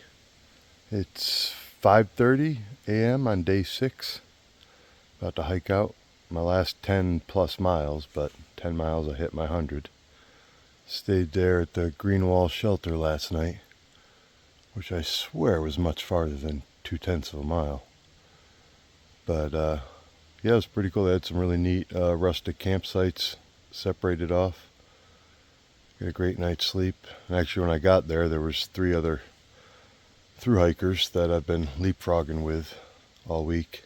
It's 5:30 a.m. on day 6. About to hike out my last 10 plus miles, but 10 miles I hit my 100. Stayed there at the Greenwall shelter last night, which I swear was much farther than 2/10 of a mile. But yeah, it was pretty cool. They had some really neat rustic campsites separated off. Got a great night's sleep. And actually, when I got there, there was 3 other thru hikers that I've been leapfrogging with all week,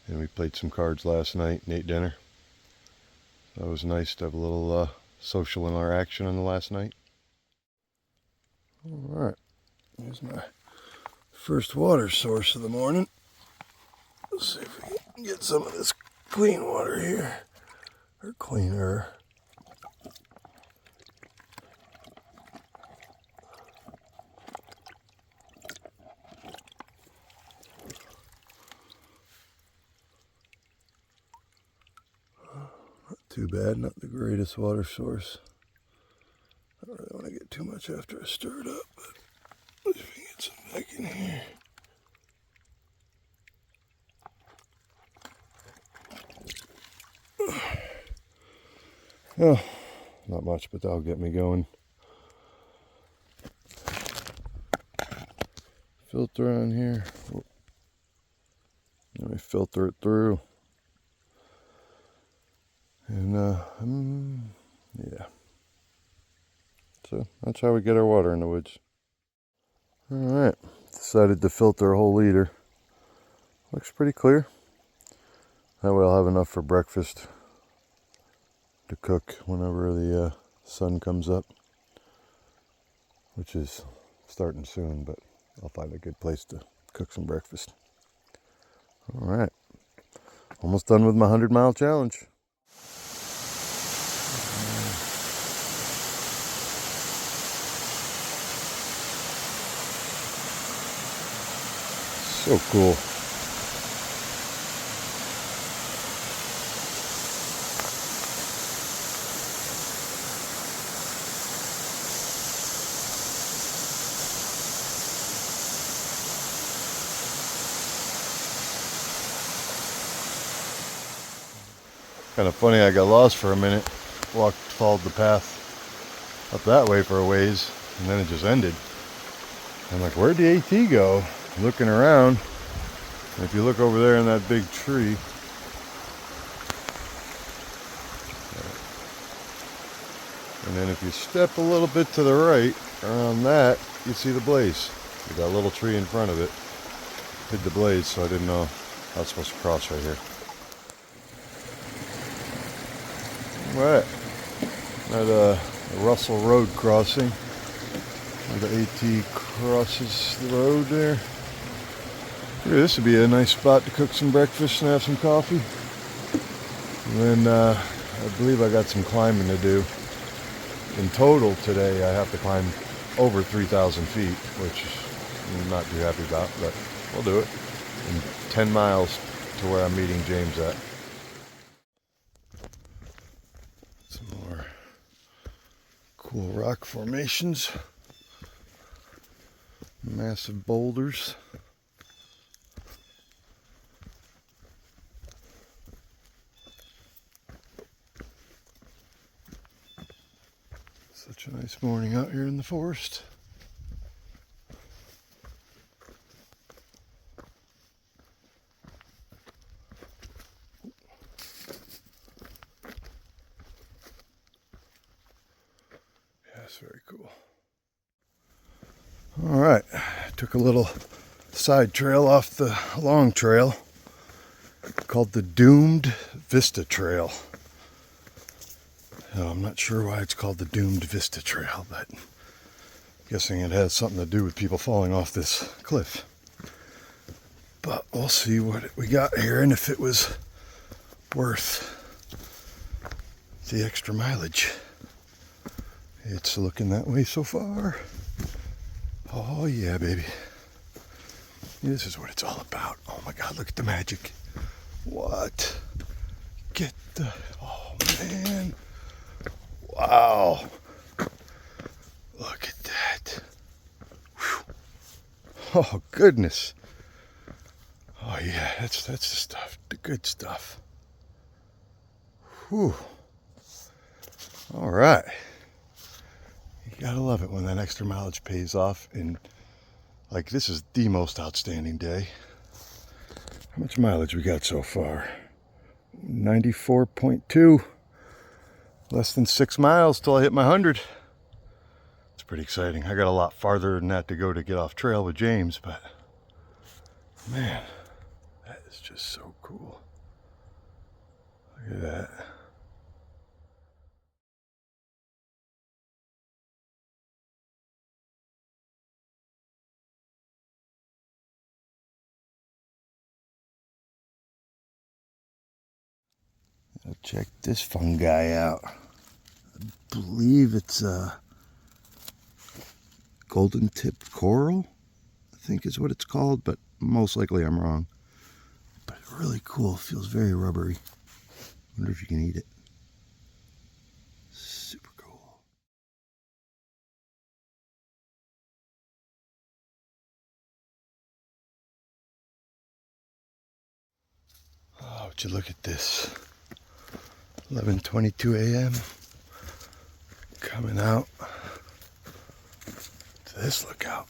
and we played some cards last night and ate dinner. That was nice to have a little social interaction on the last night. All right, here's my first water source of the morning. Let's see if we can get some of this clean water here, or cleaner. Too bad, not the greatest water source. I don't really want to get too much after I stir it up, but let's see if we can get some back in here. Oh, not much, but that'll get me going. Filter on here. Let me filter it through. And yeah. So that's how we get our water in the woods. All right, decided to filter a whole liter. Looks pretty clear. That way I'll have enough for breakfast to cook whenever the sun comes up, which is starting soon, but I'll find a good place to cook some breakfast. All right, almost done with my 100-mile challenge. So cool. Kind of funny, I got lost for a minute, followed the path up that way for a ways, and then it just ended. I'm like, where'd the AT go? Looking around, And if you look over there in that big tree, and then if you step a little bit to the right around that, you see the blaze. You got a little tree in front of it. Hid the blaze, so I didn't know I was supposed to cross right here. Right. At a Russell Road crossing, where the AT crosses the road there. Yeah, this would be a nice spot to cook some breakfast and have some coffee. And then I believe I got some climbing to do. In total today, I have to climb over 3,000 feet, which I'm not too happy about, but we'll do it. And 10 miles to where I'm meeting James at. Some more cool rock formations. Massive boulders. Such a nice morning out here in the forest. Yeah, it's very cool. All right, took a little side trail off the long trail called the Doomed Vista Trail. I'm not sure why it's called the Doomed Vista Trail, but I'm guessing it has something to do with people falling off this cliff. But we'll see what we got here and if it was worth the extra mileage. It's looking that way so far. Oh yeah, baby. This is what it's all about. Oh my God, look at the magic. What? Get the... Oh man. Wow. Look at that. Whew. Oh goodness. Oh yeah, that's the stuff. The good stuff. Whew. All right. You gotta love it when that extra mileage pays off. And like, this is the most outstanding day. How much mileage we got so far? 94.2. Less than 6 miles till I hit my 100. It's pretty exciting. I got a lot farther than that to go to get off trail with James, but man, that is just so cool. Look at that. Now check this fun guy out. I believe it's golden tipped coral, I think is what it's called, but most likely I'm wrong. But really cool, feels very rubbery. Wonder if you can eat it. Super cool. Oh, would you look at this. 11:22 a.m. Coming out to this lookout.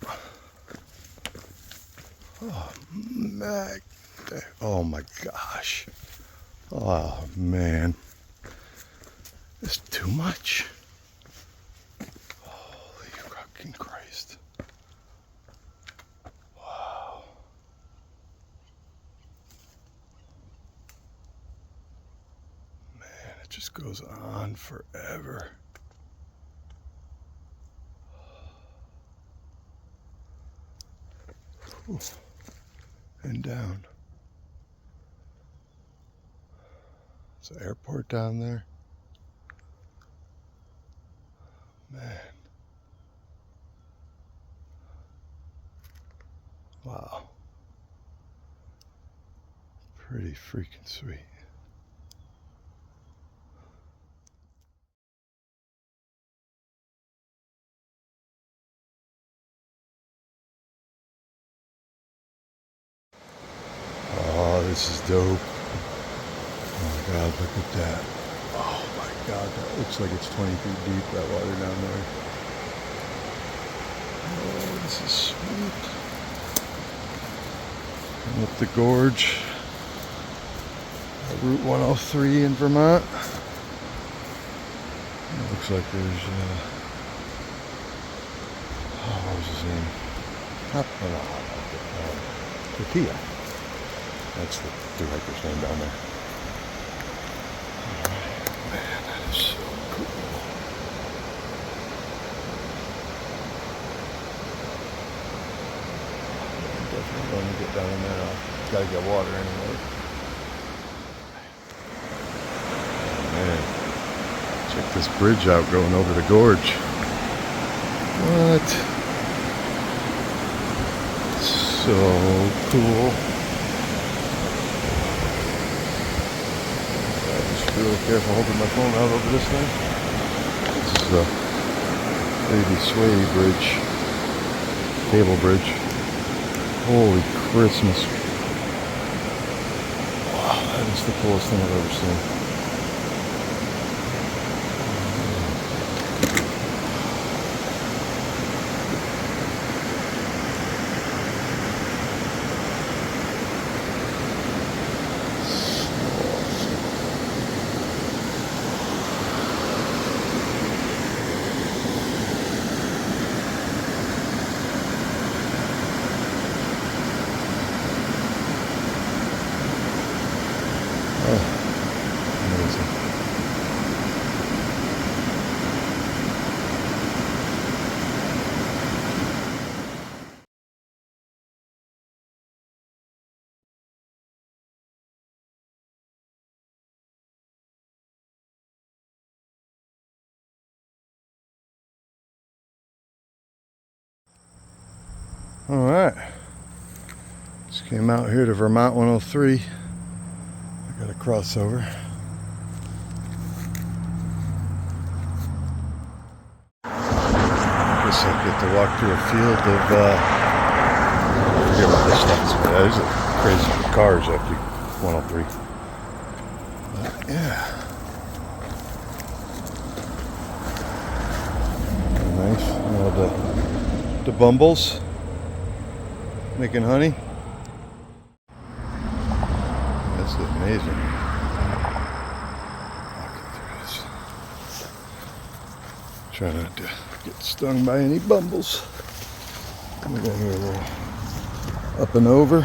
Oh, oh my gosh. Oh man. It's too much. Holy fucking Christ. Wow. Man, it just goes on forever. Ooh. And down. There's an airport down there. Man. Wow. Pretty freaking sweet. Oh, this is dope. Oh my God, look at that. Oh my God, that looks like it's 20 feet deep, that water down there. Oh, this is sweet. Up the gorge, Route 103 in Vermont. It looks like there's, what was his name? Tortilla. That's the through hiker's name down there. Man, that is so cool. I'm definitely going to get down there. Gotta get water anyway. Man, check this bridge out going over the gorge. What? So cool. I'm really careful holding my phone out over this thing. This is a baby sway bridge, cable bridge. Holy Christmas. Wow, that is the coolest thing I've ever seen. All right, just came out here to Vermont 103. I got a crossover. I guess I get to walk through a field of, I forget what this stuff is. There's crazy cars after 103. But yeah. Nice. All the bumbles making honey. This is amazing. Walking through this. Try not to get stung by any bumbles. We got here a little up and over.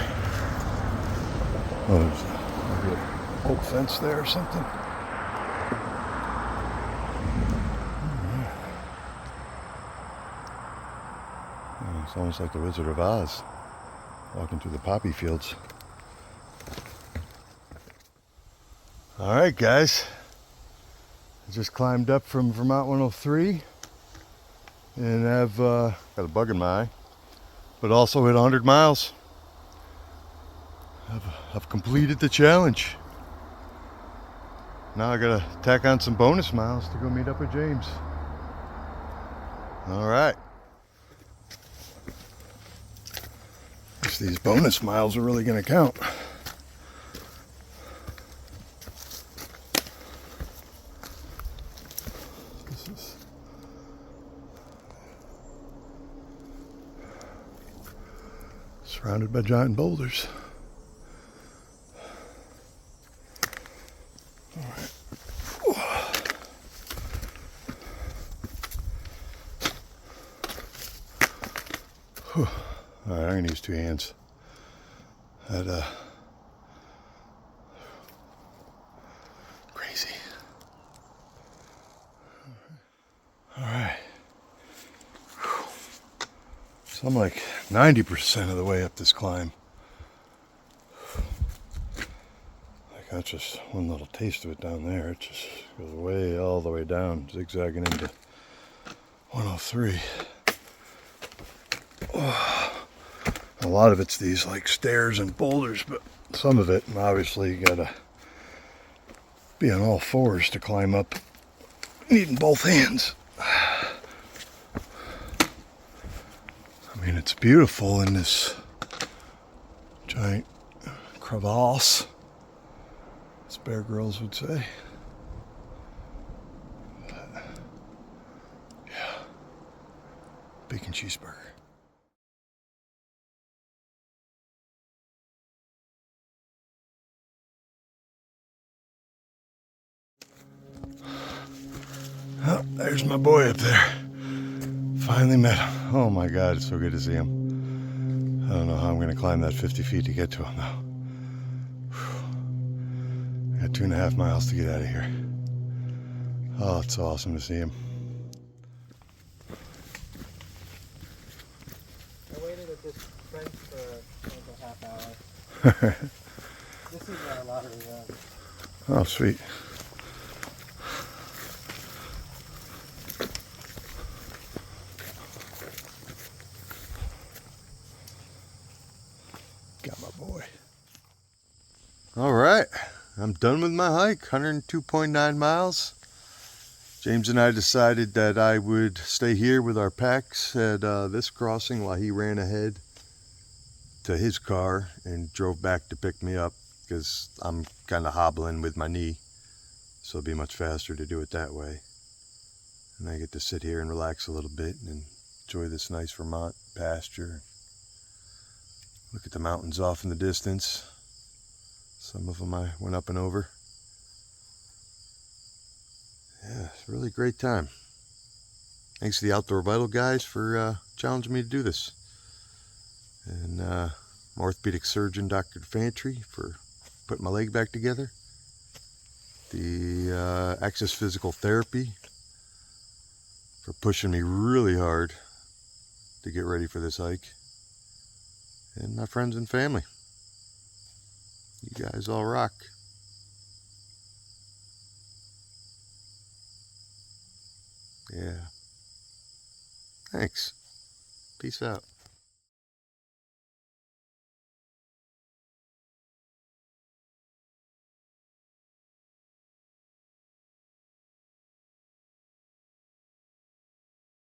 Oh, there's a oak fence there or something. Oh, it's almost like the Wizard of Oz. Walking through the poppy fields. All right, guys. I just climbed up from Vermont 103 and I've got a bug in my eye, but also hit 100 miles. I've completed the challenge. Now I gotta tack on some bonus miles to go meet up with James. All right. Guess these bonus miles are really gonna count. This is surrounded by giant boulders. All right. Whew. All right, I'm gonna use two hands. That crazy. All right. Whew. So I'm like 90% of the way up this climb. I got just one little taste of it down there. It just goes way all the way down, zigzagging into 103. Oh. A lot of it's these like stairs and boulders, but some of it, obviously, you gotta be on all fours to climb up, needing both hands. I mean, it's beautiful in this giant crevasse, as Bear Grylls would say. Yeah, bacon cheeseburger. Oh, there's my boy up there. Finally met him. Oh my God, it's so good to see him. I don't know how I'm gonna climb that 50 feet to get to him though. Whew. Got 2.5 miles to get out of here. Oh, it's awesome to see him. I waited at this fence for like a half hour. This is our lottery run. Oh, sweet. Got my boy. All right, I'm done with my hike, 102.9 miles. James and I decided that I would stay here with our packs at this crossing while he ran ahead to his car and drove back to pick me up because I'm kind of hobbling with my knee, so it'll be much faster to do it that way. And I get to sit here and relax a little bit and enjoy this nice Vermont pasture. Look at the mountains off in the distance. Some of them I went up and over. Yeah, it's a really great time. Thanks to the Outdoor Vital guys for challenging me to do this. And my orthopedic surgeon, Dr. Fantry, for putting my leg back together. The Access Physical Therapy for pushing me really hard to get ready for this hike. And my friends and family. You guys all rock. Yeah. Thanks. Peace out.